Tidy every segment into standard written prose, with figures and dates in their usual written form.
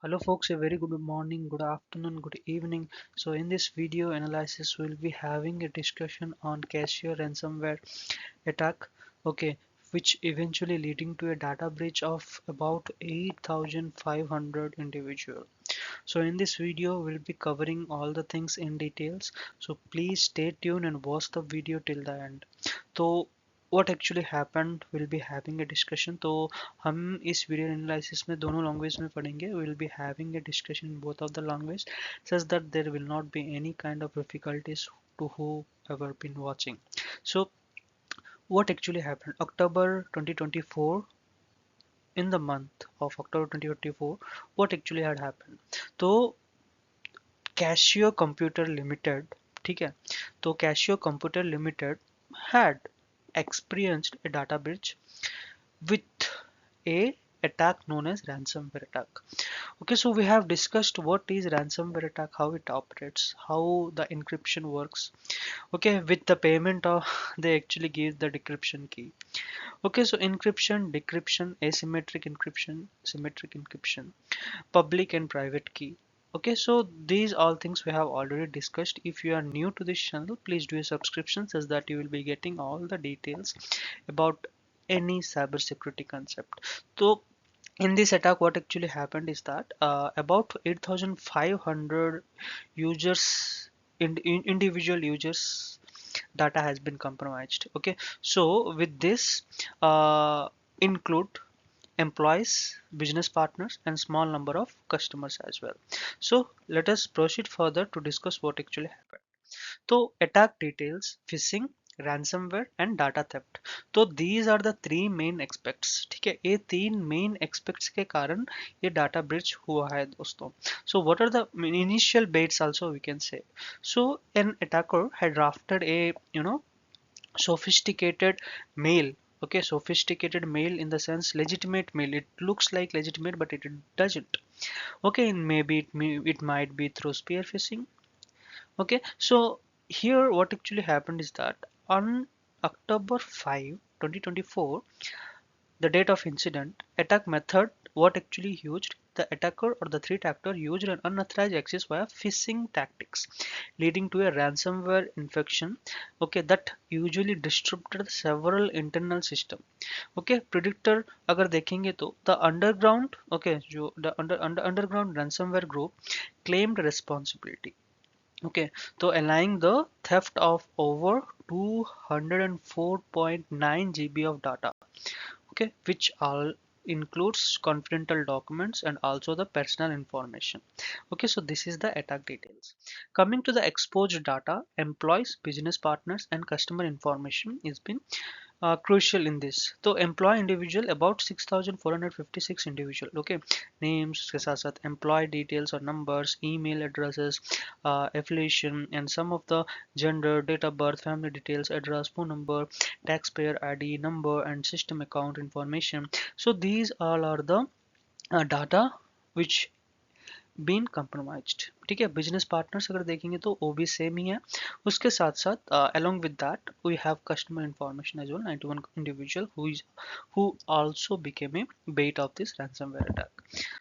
Hello folks, a very good morning, good afternoon, good evening. So in this video analysis we'll be having a discussion on Casio ransomware attack, okay, which eventually leading to a data breach of about 8,500 individual. So in this video we'll be covering all the things in details. So please stay tuned and watch the video till the end. तो what actually happened we'll be having a discussion. तो हम इस video analysis में दोनों language में पढ़ेंगे. We'll be having a discussion in both of the language such that there will not be any kind of difficulties to whoever been watching. So what actually happened? October 2024, in the month of October 2024, what actually had happened? तो Casio Computer Limited, ठीक है, तो Casio Computer Limited had experienced a data breach with a attack known as ransomware attack. Okay, so we have discussed what is ransomware attack, how it operates, how the encryption works. Okay, with the payment of they actually give the decryption key. Okay, so encryption, decryption, asymmetric encryption, symmetric encryption, public and private key. Okay, so these all things we have already discussed. If you are new to this channel, please do a subscription so that you will be getting all the details about any cybersecurity concept. So in this attack what actually happened is that about 8,500 users individual users data has been compromised. Okay, so with this include employees, business partners, and small number of customers as well. So let us proceed further to discuss what actually happened. So attack details, phishing, ransomware and data theft. तो these are the three main aspects. ठीक है, ये तीन main aspects के कारण ये data breach हुआ है दोस्तों. So what are the initial baits also we can say. So an attacker had drafted a sophisticated mail. Okay, sophisticated mail in the sense legitimate mail. It looks like legitimate but it doesn't. Okay, and maybe it might be through spear phishing. Okay, so here what actually happened is that on October 5, 2024, the date of incident, attack method, what actually used, the attacker or the threat actor used an unauthorized access via phishing tactics, leading to a ransomware infection. Okay, that usually disrupted several internal system. Okay, predictor अगर देखेंगे तो the underground, okay, जो the underground ransomware group claimed responsibility. Okay, so allying the theft of over 204.9 GB of data, okay, which all includes confidential documents and also the personal information. Okay, so this is the attack details. Coming to the exposed data, employees, business partners and customer information is been crucial in this. So employee individual about 6,456 individual. Okay, names के साथ साथ employee details or numbers, email addresses, affiliation and some of the gender, date of birth, family details, address, phone number, taxpayer ID number and system account information. So these all are the data which been compromised. ठीक है, business partners अगर देखेंगे तो वो भी same ही है. उसके साथ साथ along with that we have customer information as well, 91 individual who also became a bait of this ransomware attack.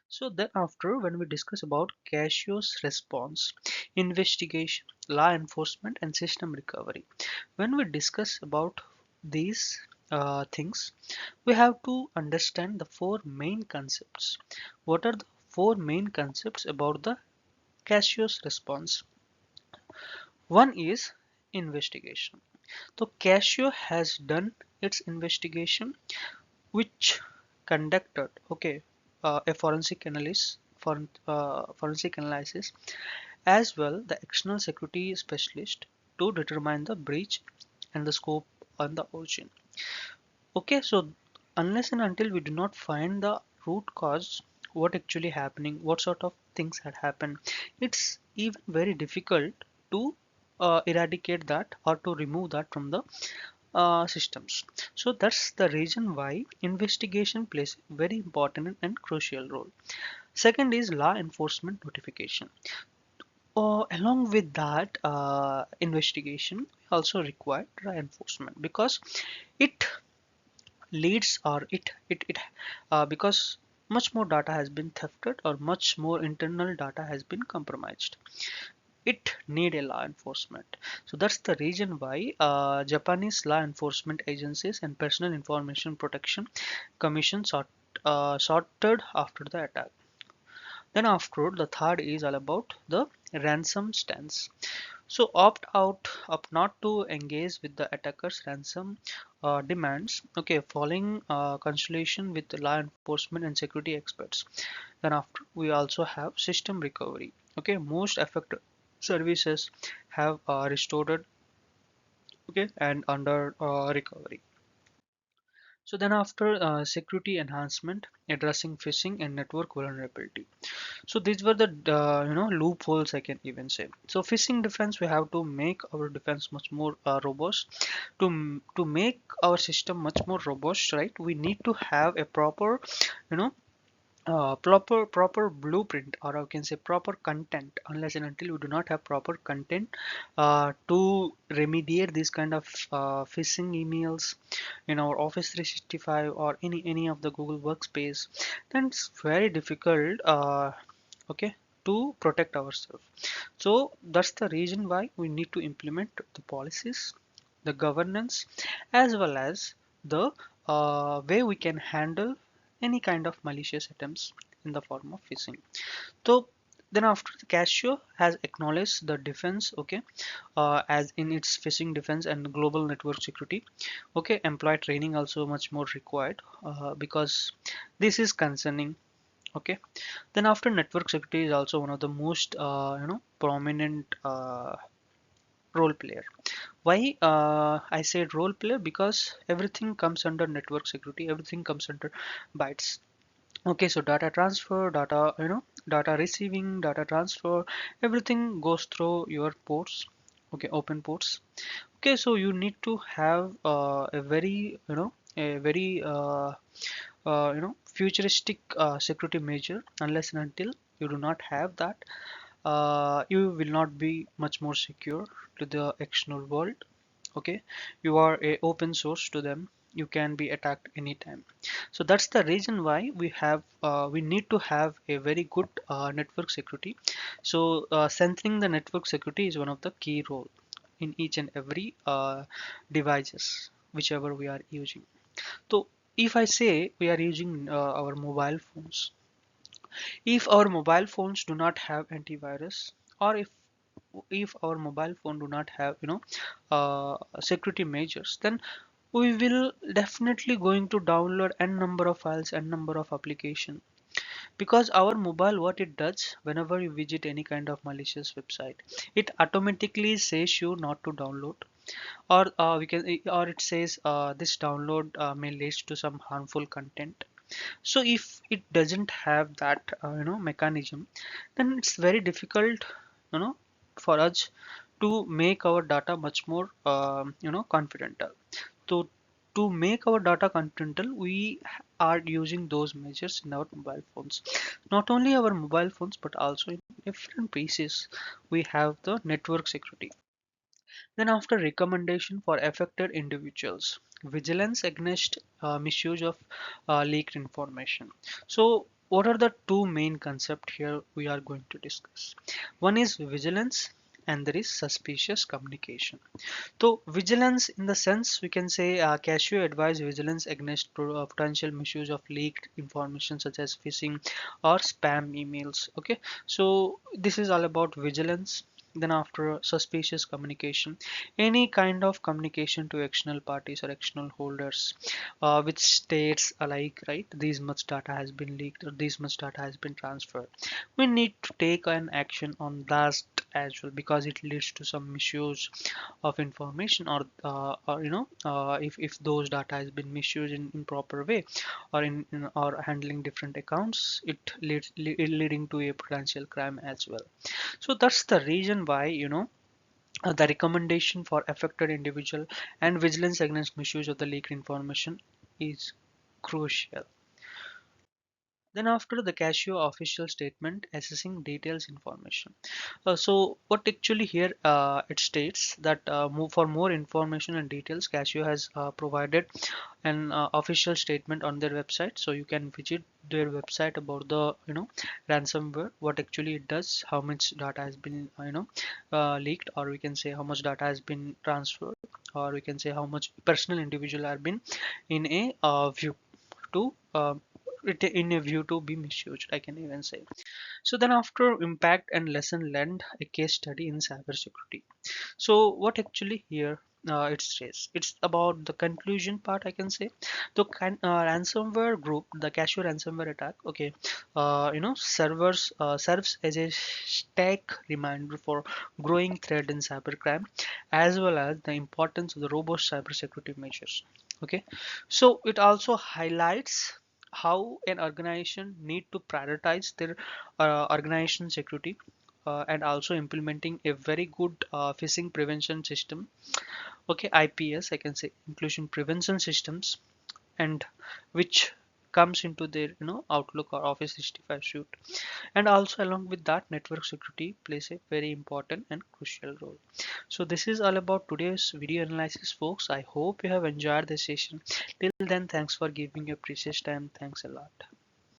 So then after when we discuss about Casio's response, investigation, law enforcement and system recovery, when we discuss about these things, we have to understand the four main concepts. What are the four main concepts about the Casio's response? One is investigation. So Casio has done its investigation, which conducted a forensic analysis as well the external security specialist to determine the breach and the scope and the origin. Okay, so unless and until we do not find the root cause, what actually happening, what sort of things had happened, it's even very difficult to eradicate that or to remove that from the systems. So that's the reason why investigation plays a very important and crucial role. Second is law enforcement notification. Along with that investigation, also required law enforcement because it leads or it because much more data has been thefted or much more internal data has been compromised. It need a law enforcement. So that's the reason why Japanese law enforcement agencies and personal information protection commission sorted after the attack. Then after, the third is all about the ransom stance. So opt not to engage with the attacker's ransom demands. Okay, following consultation with the law enforcement and security experts. Then after, we also have system recovery. Okay, most affected services have restored, okay, and under recovery. So then after, security enhancement, addressing phishing and network vulnerability. So these were the loopholes, I can even say. So phishing defense, we have to make our defense much more robust. To make our system much more robust, right? We need to have a proper, you know proper blueprint, or I can say proper content. Unless and until we do not have proper content to remediate this kind of phishing emails in our Office 365 or any of the Google Workspace, then it's very difficult, okay, to protect ourselves. So that's the reason why we need to implement the policies, the governance, as well as the way we can handle any kind of malicious attempts in the form of phishing. So then after, the Casio has acknowledged the defense, okay, as in its phishing defense and global network security. Okay, employee training also much more required because this is concerning. Okay, then after, network security is also one of the most prominent role player. Why I said role player? Because everything comes under network security, everything comes under bytes. Okay, so data transfer, data receiving, data transfer, everything goes through your ports. Okay, open ports. Okay, so you need to have a very, futuristic security measure. Unless and until you do not have that, you will not be much more secure to the external world. Okay, you are a open source to them, you can be attacked anytime. So that's the reason why we need to have a very good network security. So centering the network security is one of the key role in each and every devices whichever we are using. So if I say we are using our mobile phones, if our mobile phones do not have antivirus, or if our mobile phone do not have security measures, then we will definitely going to download n number of files and number of application. Because our mobile, what it does, whenever you visit any kind of malicious website, it automatically says you not to download, or we can or it says this download may lead to some harmful content. So if it doesn't have that mechanism, then it's very difficult, you know for us to make our data much more confidential. So to make our data confidential, we are using those measures in our mobile phones. Not only our mobile phones, but also in different pieces we have the network security. Then after, recommendation for affected individuals, vigilance against misuse of leaked information. So what are the two main concepts here we are going to discuss? One is vigilance and there is suspicious communication. So vigilance, in the sense we can say, Casio advise vigilance against potential misuse of leaked information such as phishing or spam emails. Okay, so this is all about vigilance. Then after, suspicious communication, any kind of communication to external parties or external holders, which states alike, right? These much data has been leaked or this much data has been transferred. We need to take an action on that as well, because it leads to some misuse of information, or if those data has been misused in improper way, or or handling different accounts, it leading to a potential crime as well. So that's the reason why the recommendation for affected individual and vigilance against misuse of the leaked information is crucial. Then after the Casio official statement assessing details information. So what actually here it states that for more information and details, Casio has provided an official statement on their website, so you can visit their website about the ransomware, what actually it does, how much data has been leaked, or we can say how much data has been transferred, or we can say how much personal individual have been in a view to in a view to be misused, I can even say. So then after impact and lesson learned, a case study in cybersecurity. So what actually here it says, it's about the conclusion part, I can say. The ransomware group, the Casio ransomware attack, okay, serves as a stack reminder for growing threat in cybercrime, as well as the importance of the robust cybersecurity measures. Okay, so it also highlights how an organization need to prioritize their organization security, and also implementing a very good phishing prevention system, okay, IPS, I can say, inclusion prevention systems, and which comes into their Outlook or Office 365 suite. And also along with that, network security plays a very important and crucial role. So this is all about today's video analysis, folks. I hope you have enjoyed the session. Till then, thanks for giving your precious time. Thanks a lot.